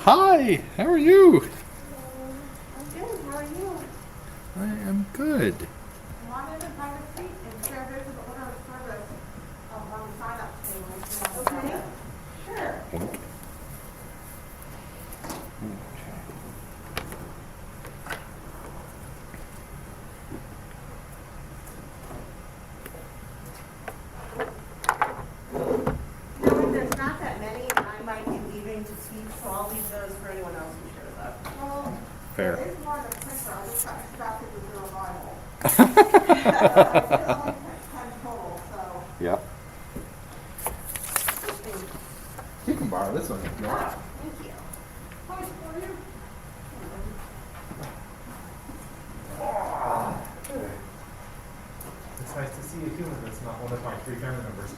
Hi, how are you? I'm good. How are you? I am good. Come on in and have a seat and share this with the order of service on the sign up table. If you want to grab it. Sure. Okay. You know, there's not that many, and I might be leaving to teach, so I'll leave those for anyone else who shows up. Well, Fair. there is more than a printer. I just got distracted with your arrival. I did only print 10 total, so. Yep. You can borrow this one if you want. Thank you. How are you? It's nice to see a human that's not one of my three family members.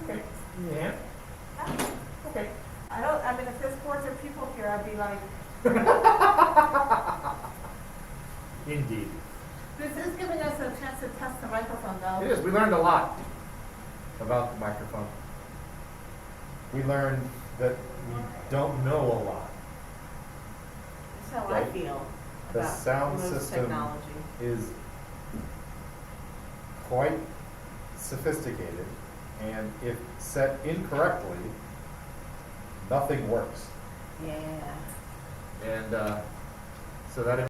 Okay. Yeah. Okay. I mean, if there's 4 people here, I'd be like, Indeed. this is giving us a chance to test the microphone, though. It is. We learned a lot about the microphone. We learned that we don't know a lot. That's how Right. I feel The about sound most system technology. is quite sophisticated, and if set incorrectly, nothing works. Yeah. And so that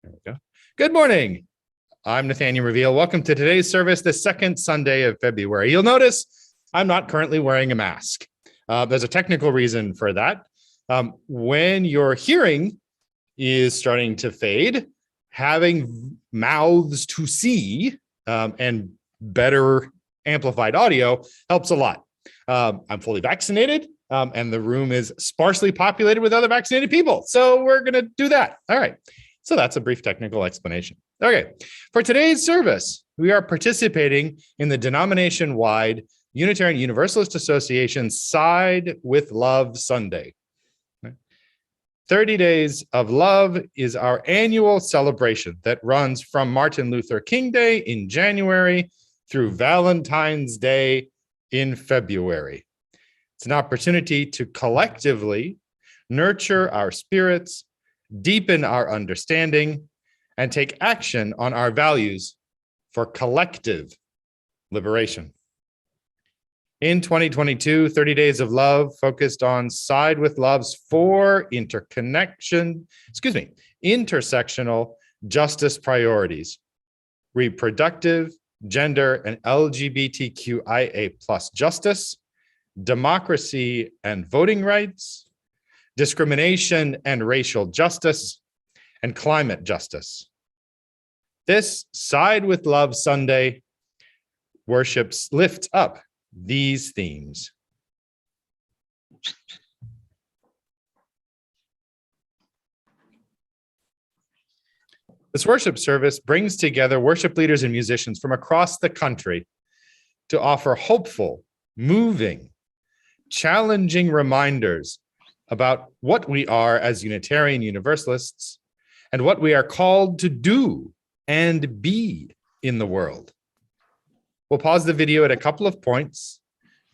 There we go. Good morning. I'm Nathaniel Reveal. Welcome to today's service, the second Sunday of February. You'll notice I'm not currently wearing a mask. There's a technical reason for that. When your hearing is starting to fade, having mouths to see and better amplified audio helps a lot. I'm fully vaccinated, and the room is sparsely populated with other vaccinated people. So we're going to do that. All right. So that's a brief technical explanation. Okay. For today's service, we are participating in the denomination-wide Unitarian Universalist Association Side with Love Sunday. 30 Days of Love is our annual celebration that runs from Martin Luther King Day in January through Valentine's Day in February. It's an opportunity to collectively nurture our spirits, deepen our understanding, and take action on our values for collective liberation. In 2022, 30 Days of Love focused on Side with Love's four intersectional justice priorities: reproductive, gender, and LGBTQIA+ justice, democracy and voting rights, discrimination and racial justice, and climate justice. This Side with Love Sunday lifts up these themes. This worship service brings together worship leaders and musicians from across the country to offer hopeful, moving, challenging reminders about what we are as Unitarian Universalists and what we are called to do and be in the world. We'll pause the video at a couple of points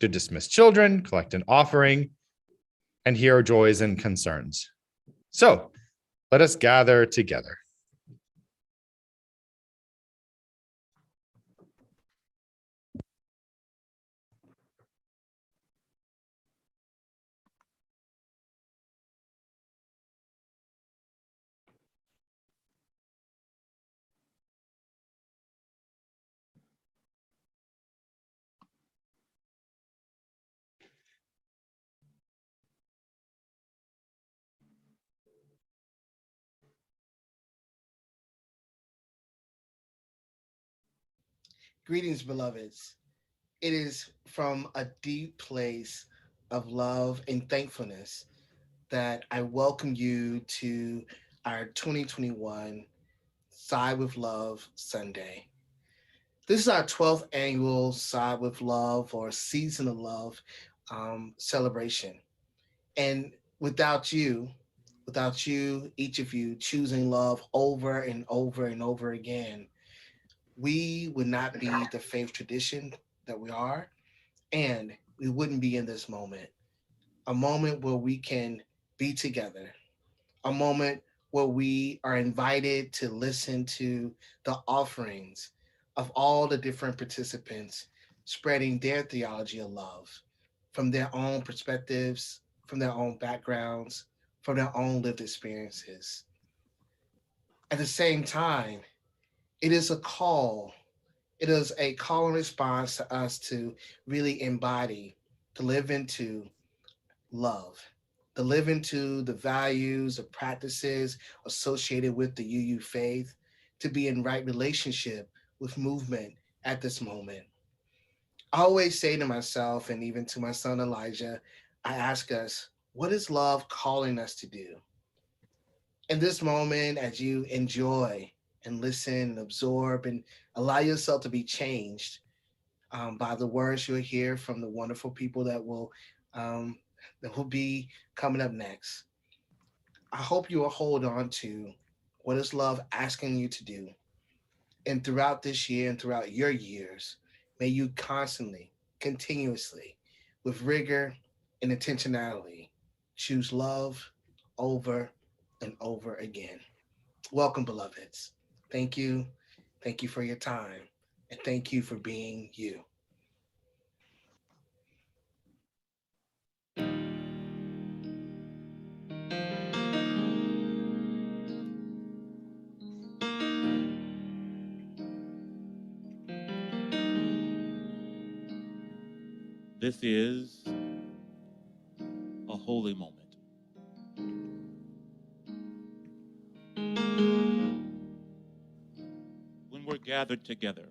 to dismiss children, collect an offering, and hear joys and concerns. So let us gather together. Greetings, beloveds. It is from a deep place of love and thankfulness that I welcome you to our 2021 Side with Love Sunday. This is our 12th annual Side with Love or Season of Love celebration. And without you, each of you choosing love over and over and over again, we would not be the faith tradition that we are, and we wouldn't be in this moment. A moment where we can be together, a moment where we are invited to listen to the offerings of all the different participants spreading their theology of love from their own perspectives, from their own backgrounds, from their own lived experiences. At the same time, it is a call. It is a call and response to us to really embody, to live into love, to live into the values, the practices associated with the UU faith, to be in right relationship with movement at this moment. I always say to myself and even to my son Elijah, I ask us, what is love calling us to do? In this moment, as you enjoy and listen and absorb and allow yourself to be changed by the words you'll hear from the wonderful people um, that will be coming up next. I hope you will hold on to what is love asking you to do. And throughout this year and throughout your years, may you constantly, continuously, with rigor and intentionality, choose love over and over again. Welcome, beloveds. Thank you. Thank you for your time. And thank you for being you. This is a holy moment. When we're gathered together,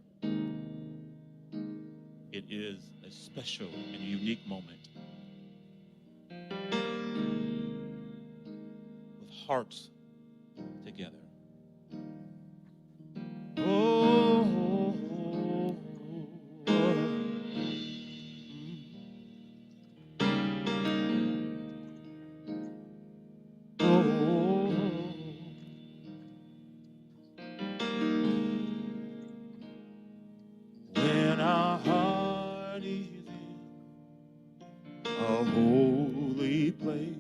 it is a special and unique moment with hearts together. Oh, when our heart is in a holy place,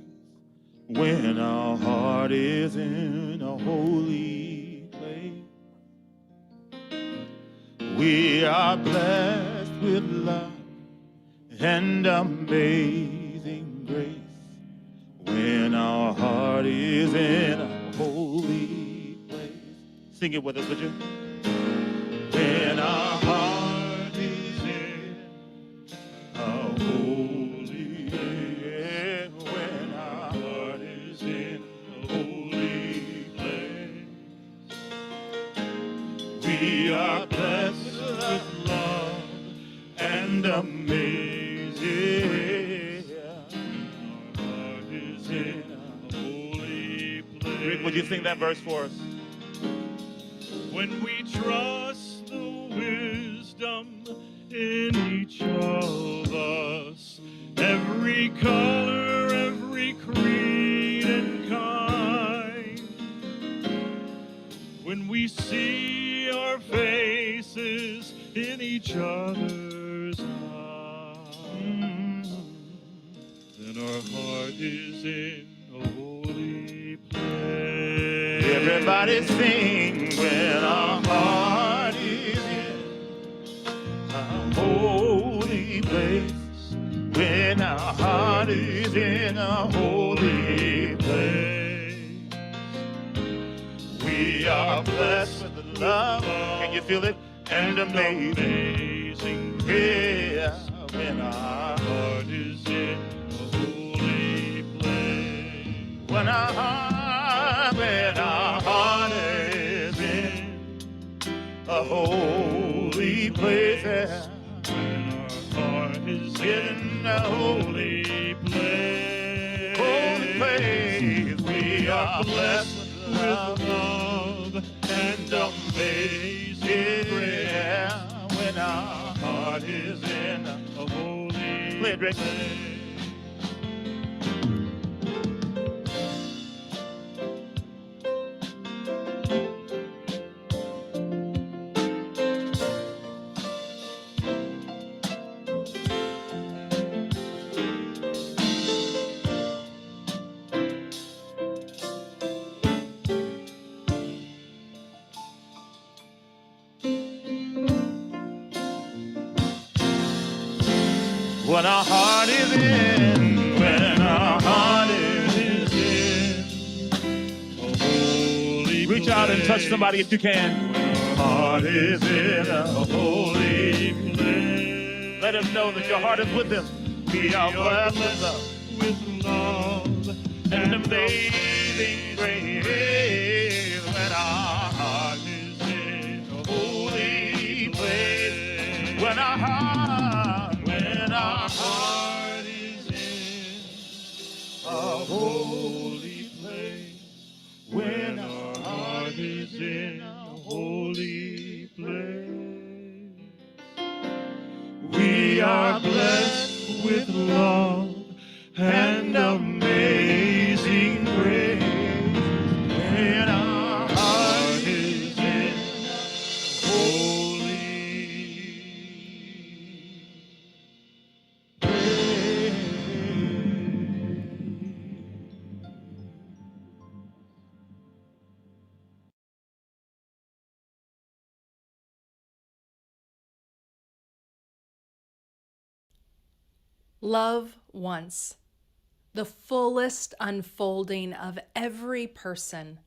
when our heart is in a holy place, we are blessed with love and amazing grace. When our heart is in a holy place. Sing it with us, would you? When our heart is in a holy place. When our heart is in a holy place. We are blessed with love and amazing grace. Our heart is in a holy place. Rick, would you sing that verse for us? When we trust the wisdom in each of us, every color, every creed and kind, when we see our faces in each other's eyes, then our heart is in a holy place. Everybody sing. When our heart is in a holy place. When our heart is in a holy place. We are blessed with love. Can you feel it? And amazing grace. Yeah. When our heart is in a holy place. When our heart is in a holy place. Yeah. When our heart is in a holy place. Holy place. We are blessed with love and amazing grace. Yeah. When our heart is in a holy place. When our heart is in, when our heart is in a holy reach out and touch somebody if you can. When our heart is in a holy place. Let him know that your heart is with him. We are blessed with love and amazing grace. When our heart is in a holy place. When our heart is in a holy place. When our heart is in a holy place. We are blessed with love and amazing grace. When our heart is in holy place. Love once, the fullest unfolding of every person.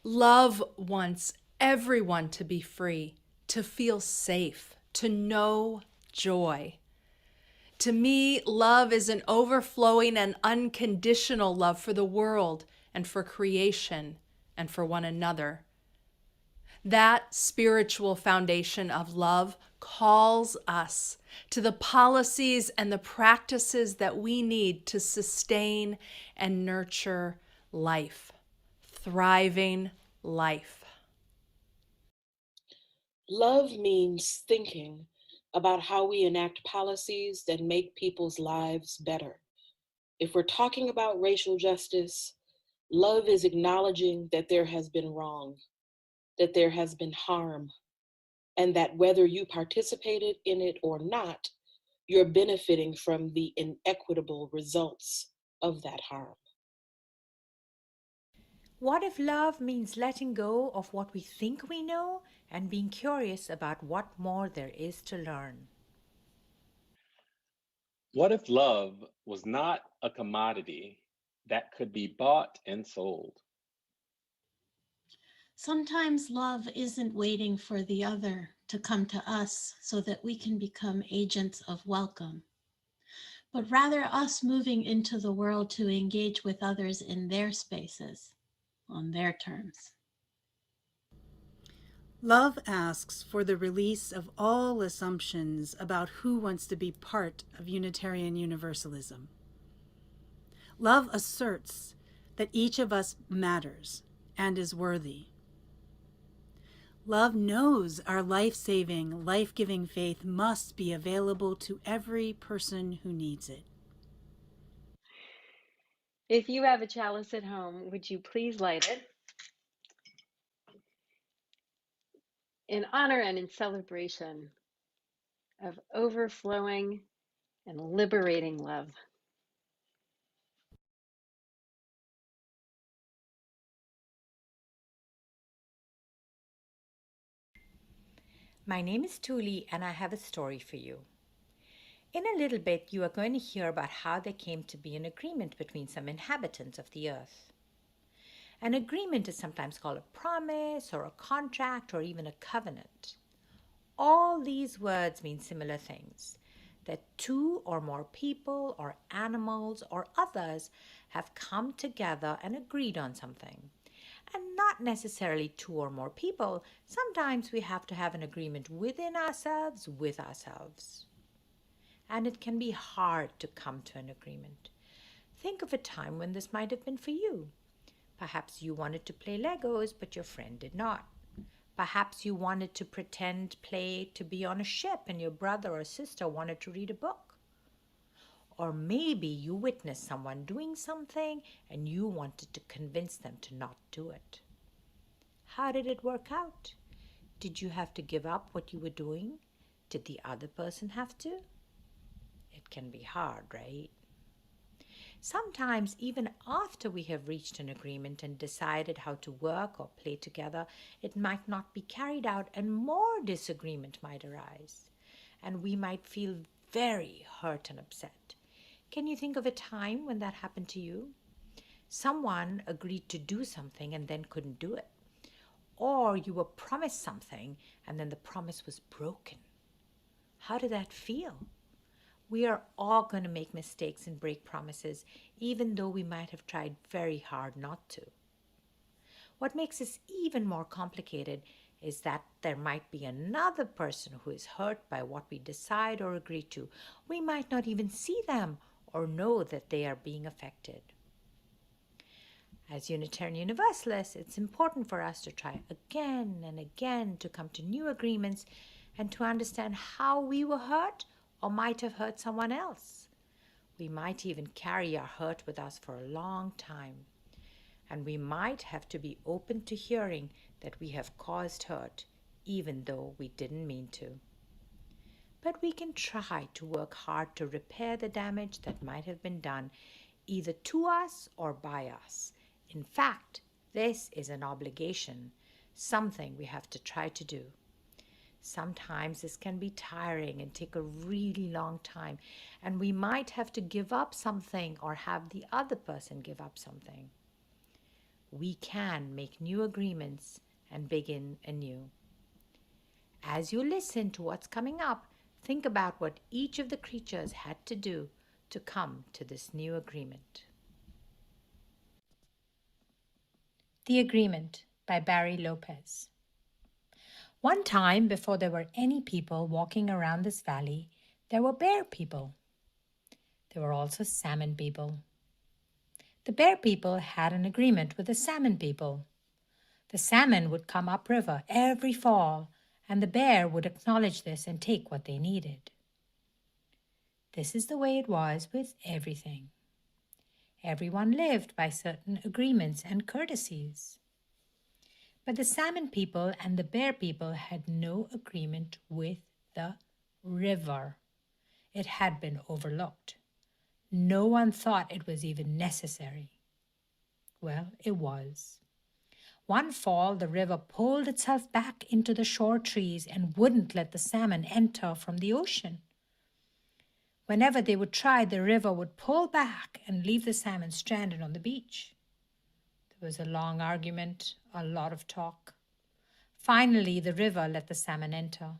Love wants everyone to be free, to feel safe, to know joy. To me, love is an overflowing and unconditional love for the world and for creation and for one another. That spiritual foundation of love calls us to the policies and the practices that we need to sustain and nurture life, thriving life. Love means thinking about how we enact policies that make people's lives better. If we're talking about racial justice, love is acknowledging that there has been wrong, that there has been harm, and that whether you participated in it or not, you're benefiting from the inequitable results of that harm. What if love means letting go of what we think we know and being curious about what more there is to learn? What if love was not a commodity that could be bought and sold? Sometimes love isn't waiting for the other to come to us so that we can become agents of welcome, but rather us moving into the world to engage with others in their spaces, on their terms. Love asks for the release of all assumptions about who wants to be part of Unitarian Universalism. Love asserts that each of us matters and is worthy. Love knows our life-saving, life-giving faith must be available to every person who needs it. If you have a chalice at home, would you please light it in honor and in celebration of overflowing and liberating love? My name is Tuli, and I have a story for you. In a little bit, you are going to hear about how there came to be an agreement between some inhabitants of the earth. An agreement is sometimes called a promise or a contract or even a covenant. All these words mean similar things, that two or more people or animals or others have come together and agreed on something. And not necessarily two or more people. Sometimes we have to have an agreement within ourselves, with ourselves. And it can be hard to come to an agreement. Think of a time when this might have been for you. Perhaps you wanted to play Legos, but your friend did not. Perhaps you wanted to pretend play to be on a ship and your brother or sister wanted to read a book. Or maybe you witnessed someone doing something and you wanted to convince them to not do it. How did it work out? Did you have to give up what you were doing? Did the other person have to? It can be hard, right? Sometimes, even after we have reached an agreement and decided how to work or play together, it might not be carried out and more disagreement might arise. And we might feel very hurt and upset. Can you think of a time when that happened to you? Someone agreed to do something and then couldn't do it. Or you were promised something and then the promise was broken. How did that feel? We are all going to make mistakes and break promises, even though we might have tried very hard not to. What makes this even more complicated is that there might be another person who is hurt by what we decide or agree to. We might not even see them or know that they are being affected. As Unitarian Universalists, it's important for us to try again and again to come to new agreements and to understand how we were hurt or might have hurt someone else. We might even carry our hurt with us for a long time. And we might have to be open to hearing that we have caused hurt, even though we didn't mean to. But we can try to work hard to repair the damage that might have been done, either to us or by us. In fact, this is an obligation, something we have to try to do. Sometimes this can be tiring and take a really long time, and we might have to give up something or have the other person give up something. We can make new agreements and begin anew. As you listen to what's coming up, think about what each of the creatures had to do to come to this new agreement. The Agreement by Barry Lopez. One time, before there were any people walking around this valley, there were bear people. There were also salmon people. The bear people had an agreement with the salmon people. The salmon would come upriver every fall, and the bear would acknowledge this and take what they needed. This is the way it was with everything. Everyone lived by certain agreements and courtesies. But the salmon people and the bear people had no agreement with the river. It had been overlooked. No one thought it was even necessary. Well, it was. One fall, the river pulled itself back into the shore trees and wouldn't let the salmon enter from the ocean. Whenever they would try, the river would pull back and leave the salmon stranded on the beach. There was a long argument, a lot of talk. Finally, the river let the salmon enter.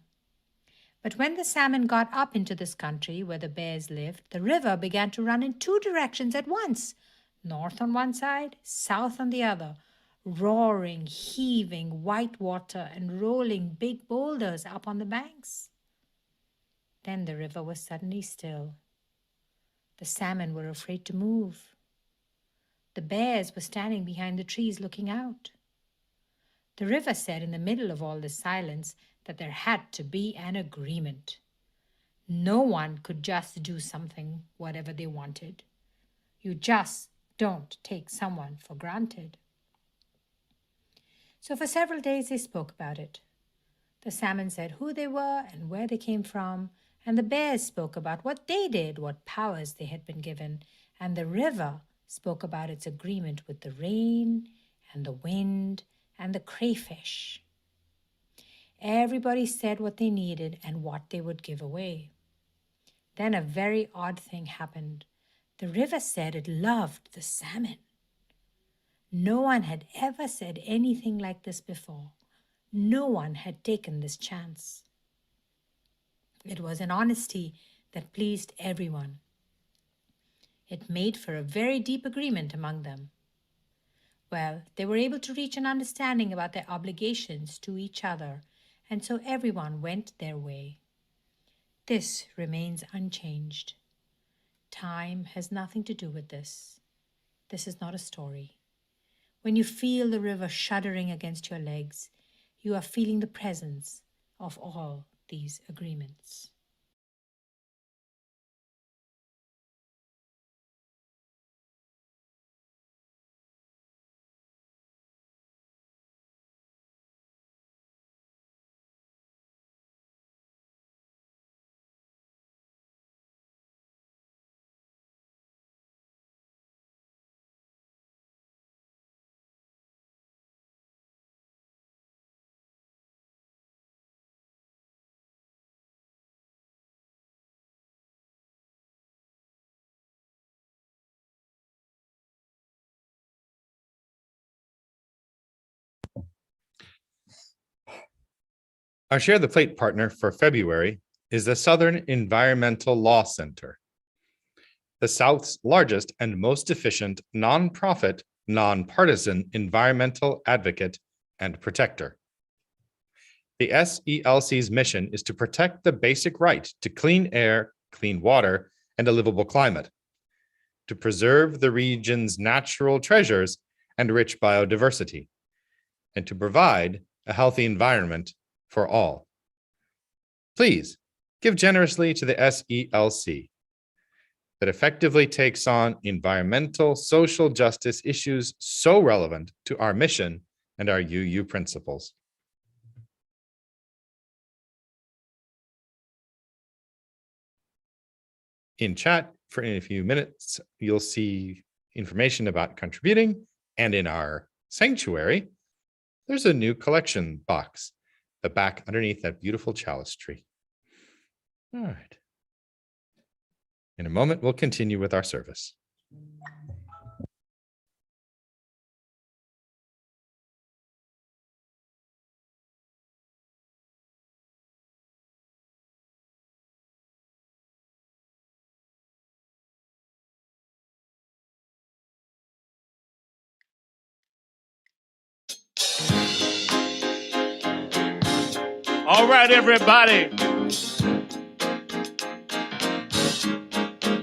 But when the salmon got up into this country where the bears lived, the river began to run in two directions at once, north on one side, south on the other, roaring, heaving white water and rolling big boulders up on the banks. Then the river was suddenly still. The salmon were afraid to move. The bears were standing behind the trees looking out. The river said in the middle of all this silence that there had to be an agreement. No one could just do something, whatever they wanted. You just don't take someone for granted. So for several days they spoke about it. The salmon said who they were and where they came from, and the bears spoke about what they did, what powers they had been given, and the river spoke about its agreement with the rain and the wind and the crayfish. Everybody said what they needed and what they would give away. Then a very odd thing happened. The river said it loved the salmon. No one had ever said anything like this before. No one had taken this chance. It was an honesty that pleased everyone. It made for a very deep agreement among them. Well, they were able to reach an understanding about their obligations to each other, and so everyone went their way. This remains unchanged. Time has nothing to do with this. This is not a story. When you feel the river shuddering against your legs, you are feeling the presence of all these agreements. Our Share the Plate partner for February is the Southern Environmental Law Center, the South's largest and most efficient nonprofit, nonpartisan environmental advocate and protector. The SELC's mission is to protect the basic right to clean air, clean water, and a livable climate, to preserve the region's natural treasures and rich biodiversity, and to provide a healthy environment for all. Please give generously to the SELC that effectively takes on environmental, social justice issues so relevant to our mission and our UU principles. In chat for in a few minutes, you'll see information about contributing, and in our sanctuary, there's a new collection box, the back underneath that beautiful chalice tree. All right. In a moment, we'll continue with our service. All right, everybody.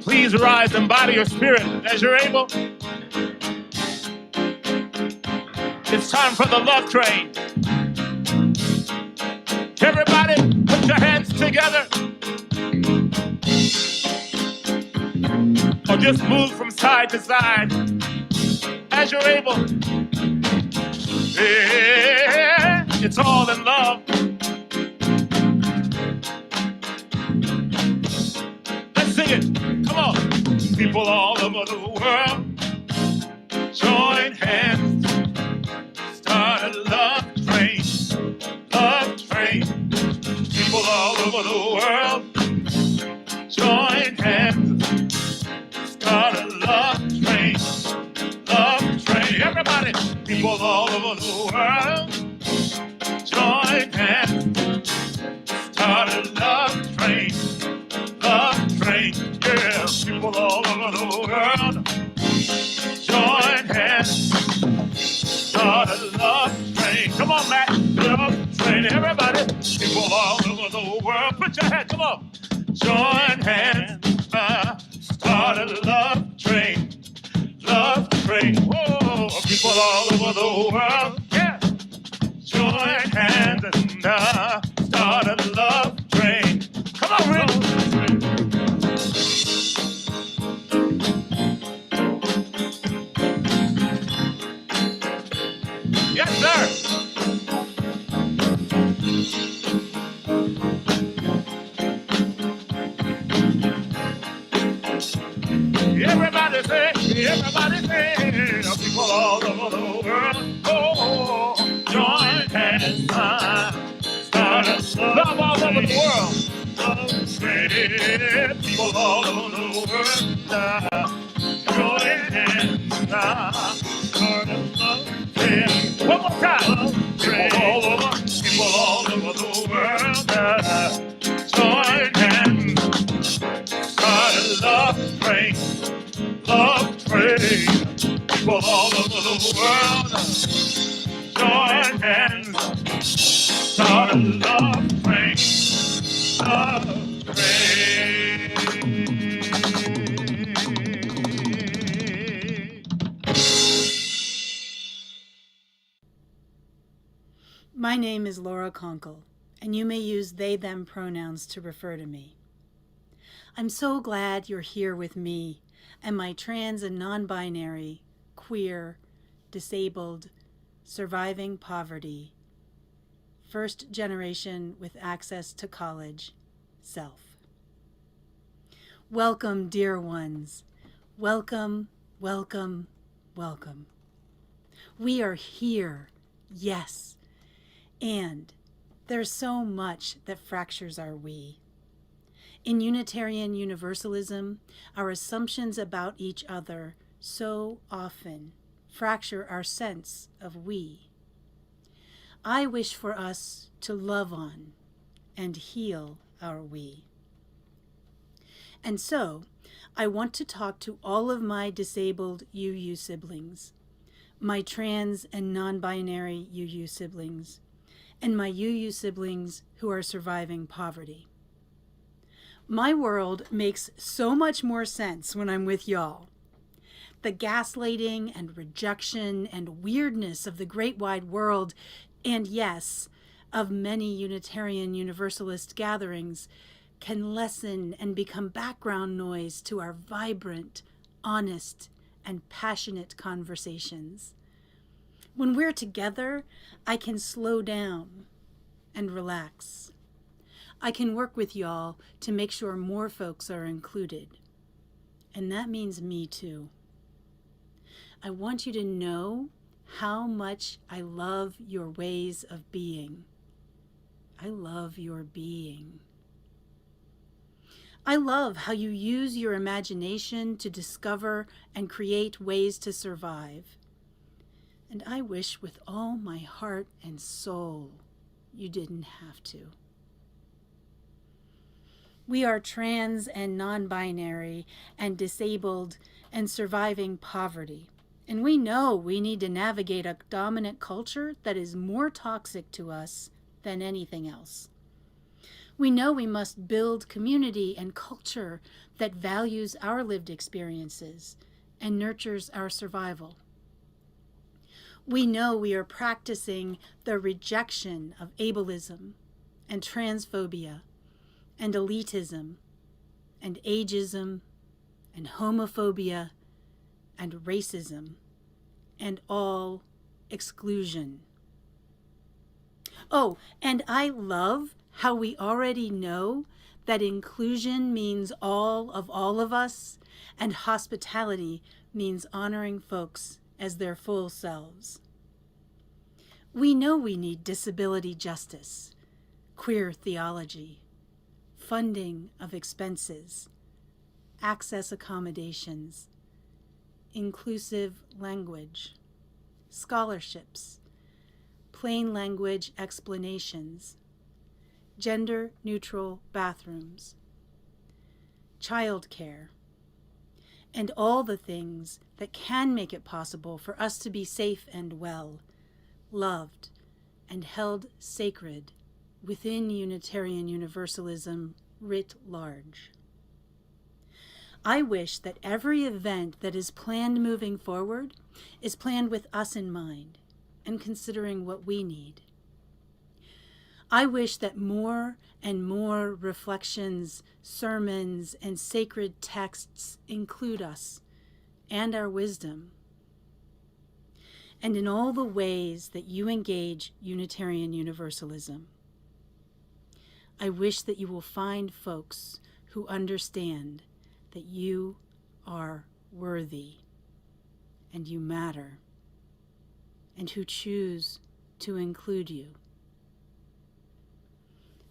Please rise and body your spirit as you're able. It's time for the love train. Everybody, put your hands together. Or just move from side to side as you're able. Yeah, it's all in love. Let's sing it. Come on. People all over the world, join hands. Start a love train. Love train. People all over the world, join hands. Start a love train. Love train. Everybody. People all over the world, join hands. Start a love train. Love train. Yeah. People all over the world, join hands. Start a love train. Come on, Matt. Love train. Everybody. People all over the world. Put your hands. Come on. Join hands. Start a love train. Love train. Whoa. People all over the world. Yeah. Join hands and start a love train. Come on, Rick. Yes, sir. Everybody say, people all over the world, oh, join hands, start a love all over the world. People all over the world, join hands, start a love train. One more time. People all over the world, join hands, start a love train. Love train. People all over the world, join hands. Start a love train. Love train. My name is Laura Conkle, and you may use they, them pronouns to refer to me. I'm so glad you're here with me and my trans and non-binary, queer, disabled, surviving poverty, first generation with access to college, self. Welcome, dear ones. Welcome, welcome, welcome. We are here, yes. And there's so much that fractures our we. In Unitarian Universalism, our assumptions about each other so often fracture our sense of we. I wish for us to love on and heal our we. And so, I want to talk to all of my disabled UU siblings, my trans and non-binary UU siblings, and my UU siblings who are surviving poverty. My world makes so much more sense when I'm with y'all. The gaslighting and rejection and weirdness of the great wide world, and yes, of many Unitarian Universalist gatherings, can lessen and become background noise to our vibrant, honest, and passionate conversations. When we're together, I can slow down and relax. I can work with y'all to make sure more folks are included. And that means me too. I want you to know how much I love your ways of being. I love your being. I love how you use your imagination to discover and create ways to survive. And I wish with all my heart and soul you didn't have to. We are trans and non-binary and disabled and surviving poverty. And we know we need to navigate a dominant culture that is more toxic to us than anything else. We know we must build community and culture that values our lived experiences and nurtures our survival. We know we are practicing the rejection of ableism and transphobia and elitism and ageism and homophobia and racism and all exclusion. Oh, and I love how we already know that inclusion means all of us, and hospitality means honoring folks as their full selves. We know we need disability justice, queer theology, funding of expenses, access accommodations, inclusive language, scholarships, plain language explanations, gender-neutral bathrooms, childcare, and all the things that can make it possible for us to be safe and well, loved, and held sacred within Unitarian Universalism writ large. I wish that every event that is planned moving forward is planned with us in mind and considering what we need. I wish that more and more reflections, sermons, and sacred texts include us and our wisdom. And in all the ways that you engage Unitarian Universalism, I wish that you will find folks who understand that you are worthy and you matter, and who choose to include you.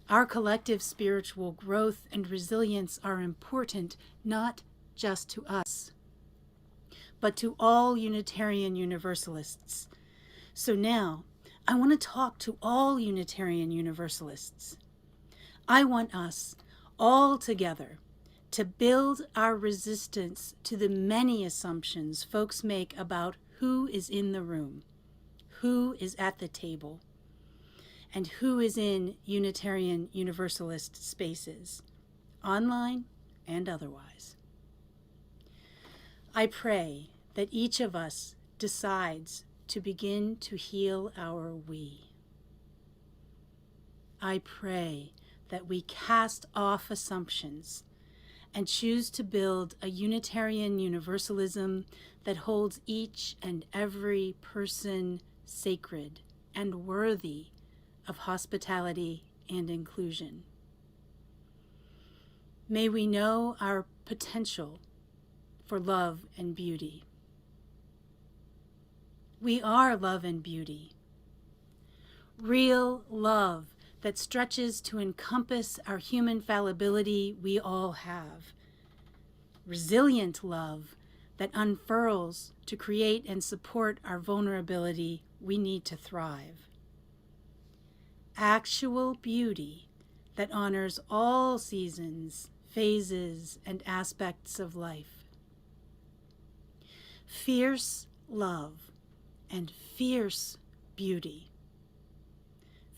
Our collective spiritual growth and resilience are important not just to us, but to all Unitarian Universalists. So now, I want to talk to all Unitarian Universalists. I want us all together to build our resistance to the many assumptions folks make about who is in the room, who is at the table, and who is in Unitarian Universalist spaces, online and otherwise. I pray that each of us decides to begin to heal our we. I pray that we cast off assumptions and choose to build a Unitarian Universalism that holds each and every person sacred and worthy of hospitality and inclusion. May we know our potential for love and beauty. We are love and beauty. Real love that stretches to encompass our human fallibility we all have. Resilient love that unfurls to create and support our vulnerability we need to thrive. Actual beauty that honors all seasons, phases, and aspects of life. Fierce love and fierce beauty.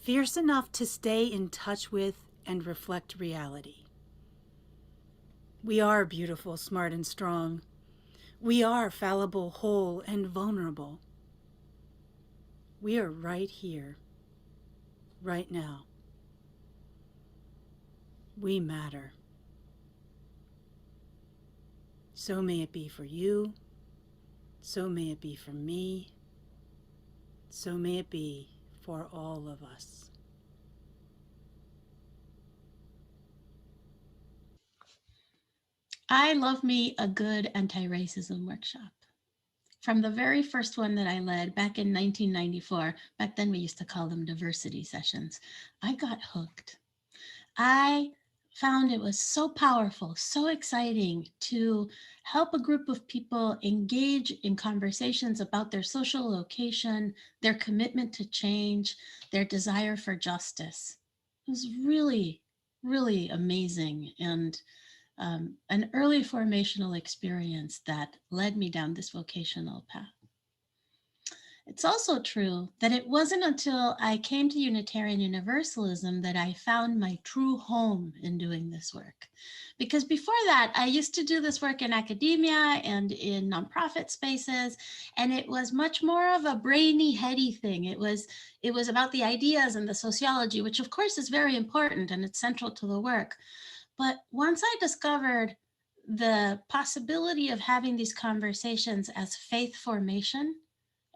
Fierce enough to stay in touch with and reflect reality. We are beautiful, smart, and strong. We are fallible, whole, and vulnerable. We are right here, right now. We matter. So may it be for you. So may it be for me. So may it be for all of us. I love me a good anti-racism workshop. From the very first one that I led back in 1994, back then we used to call them diversity sessions, I got hooked. I found it was so powerful, so exciting to help a group of people engage in conversations about their social location, their commitment to change, their desire for justice. It was really, really amazing, and an early formational experience that led me down this vocational path. It's also true that it wasn't until I came to Unitarian Universalism that I found my true home in doing this work. Because before that, I used to do this work in academia and in nonprofit spaces, and it was much more of a brainy, heady thing. It was about the ideas and the sociology, which of course is very important and it's central to the work. But once I discovered the possibility of having these conversations as faith formation,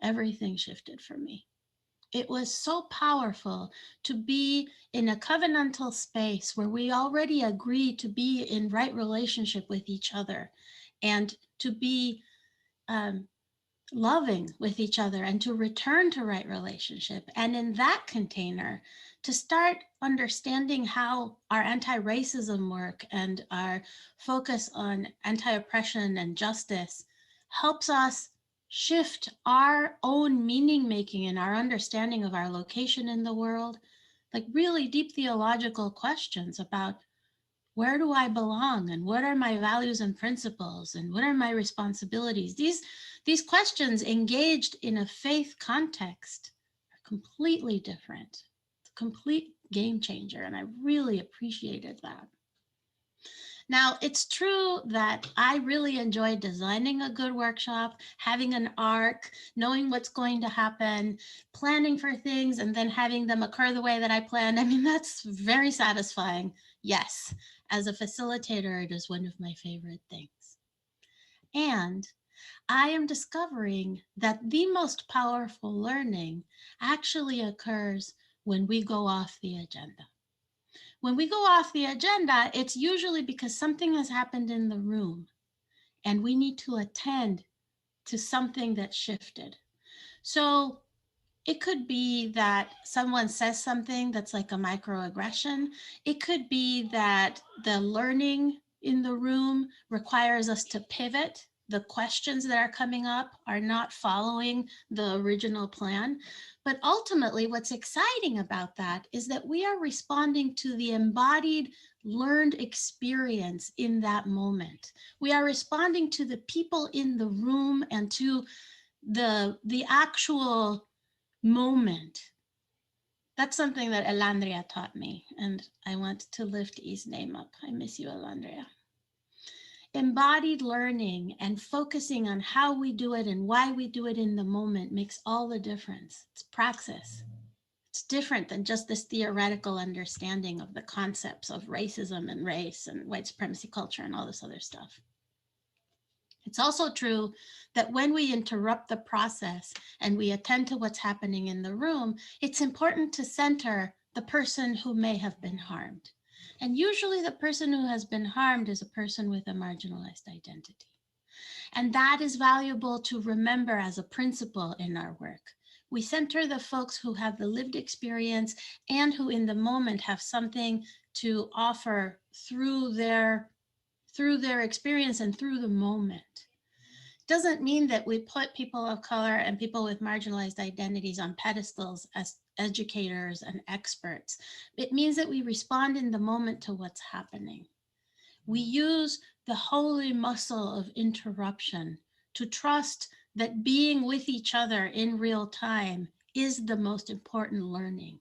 everything shifted for me. It was so powerful to be in a covenantal space where we already agree to be in right relationship with each other and to be loving with each other and to return to right relationship. And in that container, to start understanding how our anti-racism work and our focus on anti-oppression and justice helps us shift our own meaning making and our understanding of our location in the world, like really deep theological questions about where do I belong and what are my values and principles and what are my responsibilities? These questions engaged in a faith context are completely different. It's a complete game changer, and I really appreciated that. Now, it's true that I really enjoy designing a good workshop, having an arc, knowing what's going to happen, planning for things, and then having them occur the way that I planned. I mean, that's very satisfying. Yes, as a facilitator, it is one of my favorite things. And I am discovering that the most powerful learning actually occurs when we go off the agenda. When we go off the agenda, it's usually because something has happened in the room and we need to attend to something that shifted. So it could be that someone says something that's like a microaggression. It could be that the learning in the room requires us to pivot. The questions that are coming up are not following the original plan. But ultimately, what's exciting about that is that we are responding to the embodied learned experience in that moment. We are responding to the people in the room and to the actual moment. That's something that Elandria taught me, and I want to lift E's name up. I miss you, Elandria. Embodied learning and focusing on how we do it and why we do it in the moment makes all the difference. It's praxis. It's different than just this theoretical understanding of the concepts of racism and race and white supremacy culture and all this other stuff. It's also true that when we interrupt the process and we attend to what's happening in the room, it's important to center the person who may have been harmed. And usually the person who has been harmed is a person with a marginalized identity. And that is valuable to remember as a principle in our work. We center the folks who have the lived experience and who in the moment have something to offer through their experience and through the moment. Doesn't mean that we put people of color and people with marginalized identities on pedestals as educators and experts. It means that we respond in the moment to what's happening. We use the holy muscle of interruption to trust that being with each other in real time is the most important learning.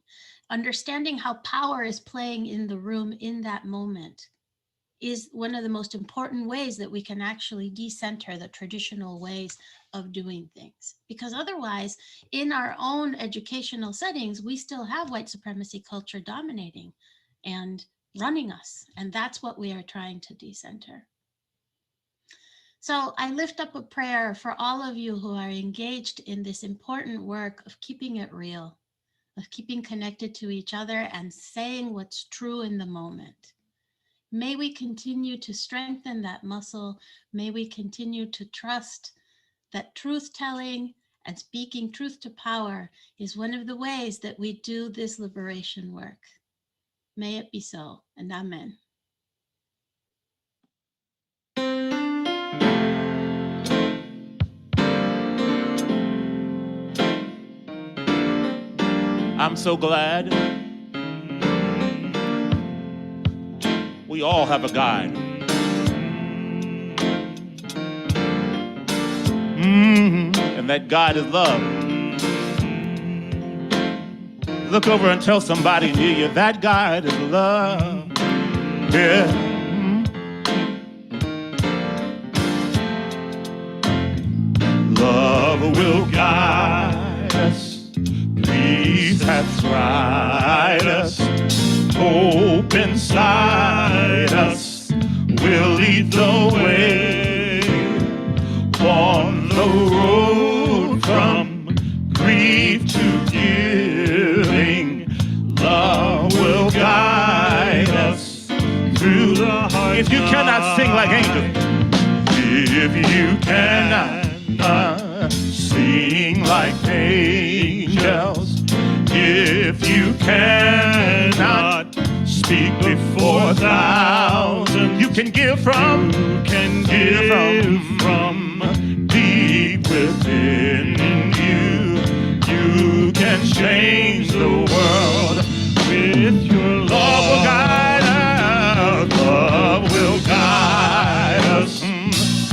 Understanding how power is playing in the room in that moment is one of the most important ways that we can actually decenter the traditional ways of doing things. Because otherwise, in our own educational settings, we still have white supremacy culture dominating and running us. And that's what we are trying to decenter. So I lift up a prayer for all of you who are engaged in this important work of keeping it real, of keeping connected to each other and saying what's true in the moment. May we continue to strengthen that muscle. May we continue to trust that truth-telling and speaking truth to power is one of the ways that we do this liberation work. May it be so, and amen. I'm so glad we all have a guide. And that guide is love. Look over and tell somebody near you that God is love. Yeah. Love will guide us. Peace has tried us. Hope inside us will lead the way on the road from grief to giving. Love will guide us through the heart. If you cannot sing like angels, if you cannot sing like angels, if you cannot speak before thousands, you can give from, from deep within you. You can change the world with your love. Love will guide us. Love will guide us.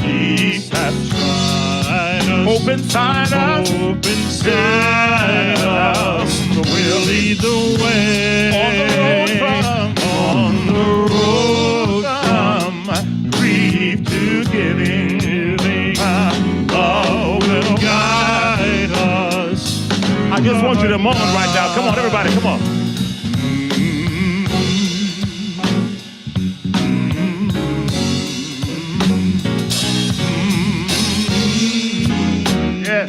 Peace has tried us. Hope inside us. Hope inside us. We'll lead the way. On the road from grief to giving. Love will guide us. I just want you to moan right now. Come on, everybody, come on. Yeah.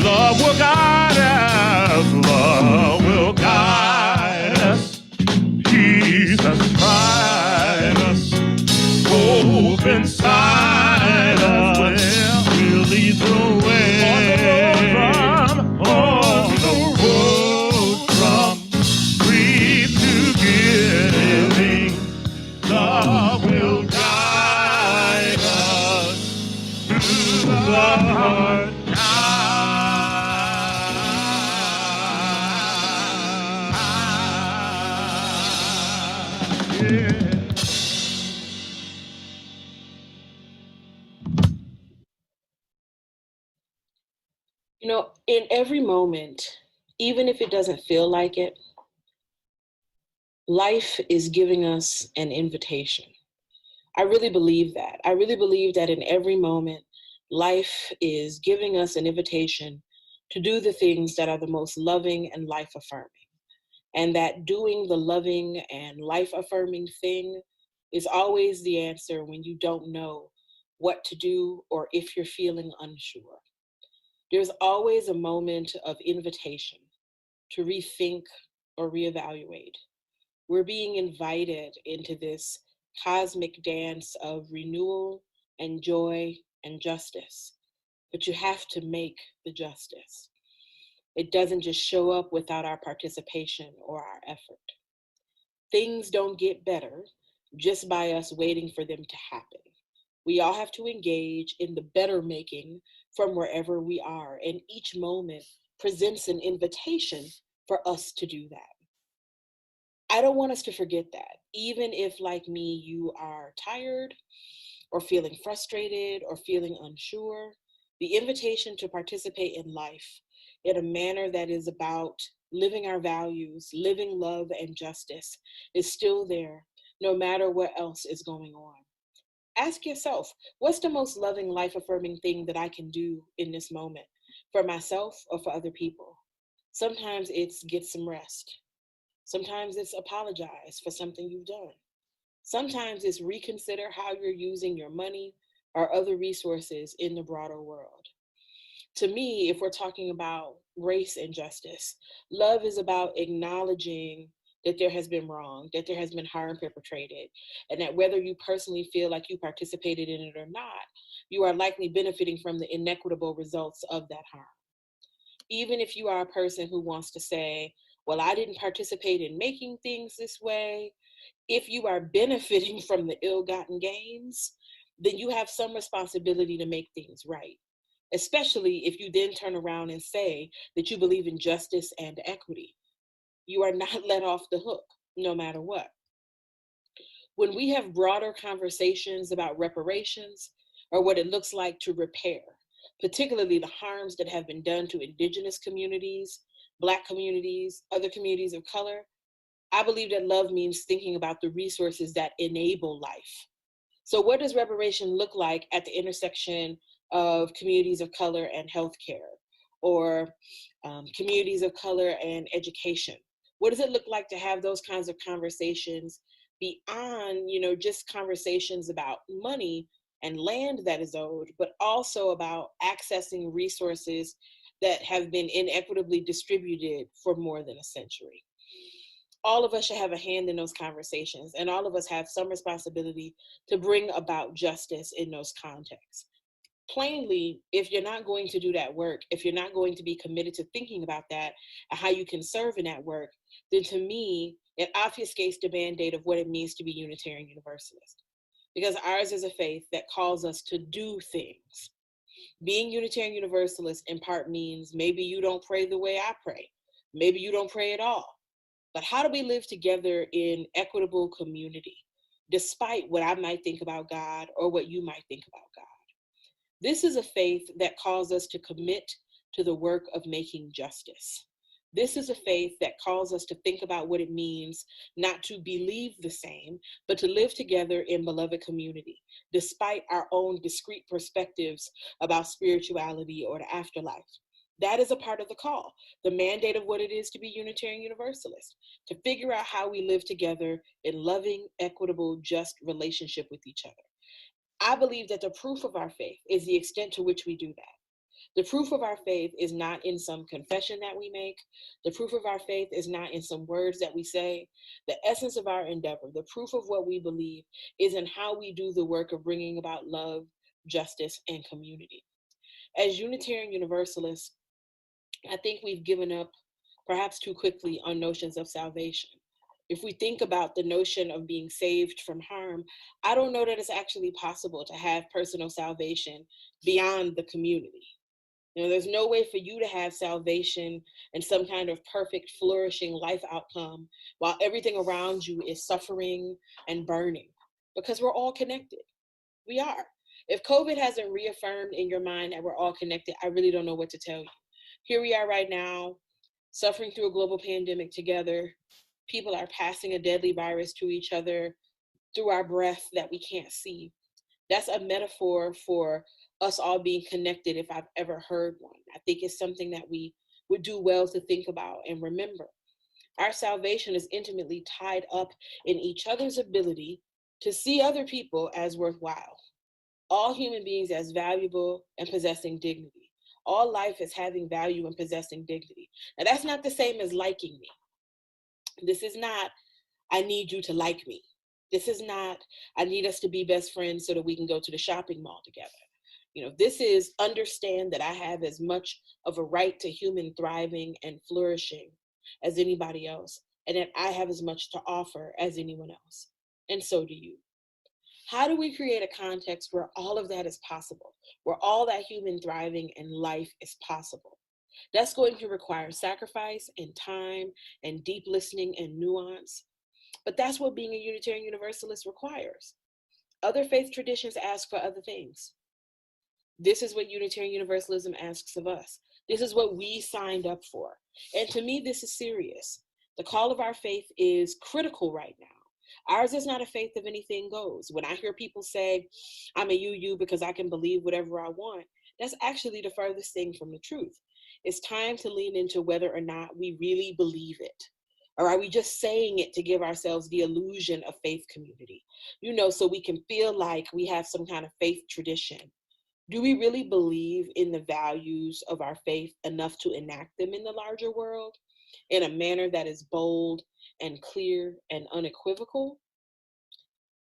Love will guide us. Love will guide us. Jesus tried us. Hope inside us. We'll lead the way. On the road from grief to giving. Love will guide us through the heart. You know, in every moment, even if it doesn't feel like it, life is giving us an invitation. I really believe that. I really believe that in every moment, life is giving us an invitation to do the things that are the most loving and life affirming. And that doing the loving and life affirming thing is always the answer when you don't know what to do or if you're feeling unsure. There's always a moment of invitation to rethink or reevaluate. We're being invited into this cosmic dance of renewal and joy and justice, but you have to make the justice. It doesn't just show up without our participation or our effort. Things don't get better just by us waiting for them to happen. We all have to engage in the better making from wherever we are, and each moment presents an invitation for us to do that. I don't want us to forget that. Even if, like me, you are tired or feeling frustrated or feeling unsure, the invitation to participate in life in a manner that is about living our values, living love and justice is still there, no matter what else is going on. Ask yourself, what's the most loving, life-affirming thing that I can do in this moment for myself or for other people? Sometimes it's get some rest. Sometimes it's apologize for something you've done. Sometimes it's reconsider how you're using your money or other resources in the broader world. To me, if we're talking about race and justice, love is about acknowledging that there has been wrong, that there has been harm perpetrated, and that whether you personally feel like you participated in it or not, you are likely benefiting from the inequitable results of that harm. Even if you are a person who wants to say, well, I didn't participate in making things this way, if you are benefiting from the ill-gotten gains, then you have some responsibility to make things right. especially if you then turn around and say that you believe in justice and equity. You are not let off the hook, no matter what. When we have broader conversations about reparations or what it looks like to repair, particularly the harms that have been done to Indigenous communities, Black communities, other communities of color, I believe that love means thinking about the resources that enable life. So what does reparation look like at the intersection of communities of color and healthcare, or communities of color and education? What does it look like to have those kinds of conversations beyond, just conversations about money and land that is owed, but also about accessing resources that have been inequitably distributed for more than a century? All of us should have a hand in those conversations, and all of us have some responsibility to bring about justice in those contexts. Plainly, if you're not going to do that work, if you're not going to be committed to thinking about that and how you can serve in that work, then to me, it obfuscates the mandate of what it means to be Unitarian Universalist. Because ours is a faith that calls us to do things. Being Unitarian Universalist in part means maybe you don't pray the way I pray. Maybe you don't pray at all. But how do we live together in equitable community, despite what I might think about God or what you might think about God? This is a faith that calls us to commit to the work of making justice. This is a faith that calls us to think about what it means not to believe the same, but to live together in beloved community, despite our own discrete perspectives about spirituality or the afterlife. That is a part of the call, the mandate of what it is to be Unitarian Universalist, to figure out how we live together in loving, equitable, just relationship with each other. I believe that the proof of our faith is the extent to which we do that. The proof of our faith is not in some confession that we make. The proof of our faith is not in some words that we say. The essence of our endeavor, the proof of what we believe, is in how we do the work of bringing about love, justice, and community. As Unitarian Universalists, I think we've given up perhaps too quickly on notions of salvation. If we think about the notion of being saved from harm, I don't know that it's actually possible to have personal salvation beyond the community. There's no way for you to have salvation and some kind of perfect, flourishing life outcome while everything around you is suffering and burning, because we're all connected. We are. If COVID hasn't reaffirmed in your mind that we're all connected, I really don't know what to tell you. Here we are right now, suffering through a global pandemic together. People are passing a deadly virus to each other through our breath that we can't see. That's a metaphor for us all being connected, if I've ever heard one. I think it's something that we would do well to think about and remember. Our salvation is intimately tied up in each other's ability to see other people as worthwhile, all human beings as valuable and possessing dignity, all life as having value and possessing dignity. Now, that's not the same as liking me. This is not, I need you to like me. This is not, I need us to be best friends so that we can go to the shopping mall together. This is understand that I have as much of a right to human thriving and flourishing as anybody else, and that I have as much to offer as anyone else. And so do you. How do we create a context where all of that is possible, where all that human thriving and life is possible? That's going to require sacrifice and time and deep listening and nuance. But that's what being a Unitarian Universalist requires. Other faith traditions ask for other things. This is what Unitarian Universalism asks of us. This is what we signed up for. And to me, this is serious. The call of our faith is critical right now. Ours is not a faith of anything goes. When I hear people say, I'm a UU because I can believe whatever I want, that's actually the furthest thing from the truth. It's time to lean into whether or not we really believe it. Or are we just saying it to give ourselves the illusion of faith community? So we can feel like we have some kind of faith tradition. Do we really believe in the values of our faith enough to enact them in the larger world in a manner that is bold and clear and unequivocal?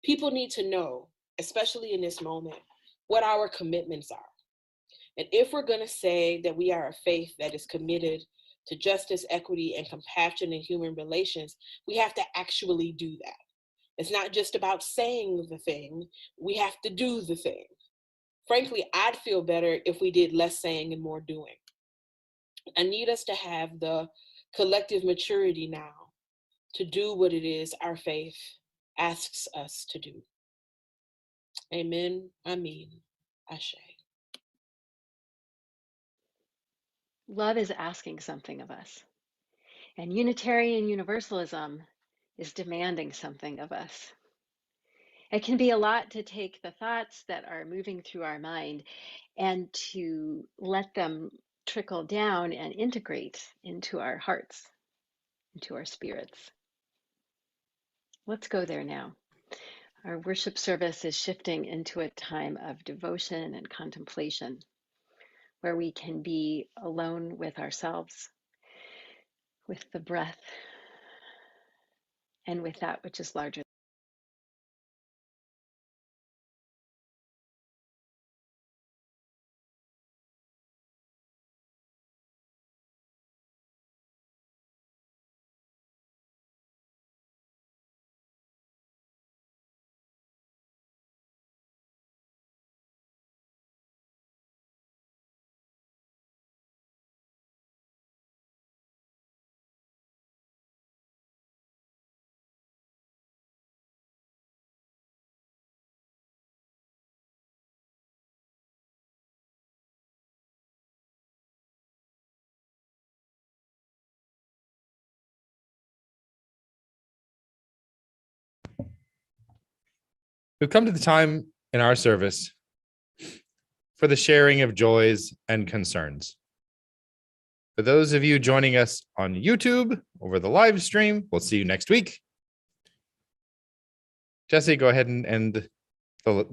People need to know, especially in this moment, what our commitments are. And if we're going to say that we are a faith that is committed to justice, equity, and compassion in human relations, we have to actually do that. It's not just about saying the thing, we have to do the thing. Frankly, I'd feel better if we did less saying and more doing. I need us to have the collective maturity now to do what it is our faith asks us to do. Amen. Amen. Ashe. Love is asking something of us, and Unitarian Universalism is demanding something of us. It can be a lot to take the thoughts that are moving through our mind and to let them trickle down and integrate into our hearts, into our spirits. Let's go there now. Our worship service is shifting into a time of devotion and contemplation, where we can be alone with ourselves, with the breath, and with that which is larger. We've come to the time in our service for the sharing of joys and concerns. For those of you joining us on YouTube over the live stream, we'll see you next week. Jesse, go ahead and end the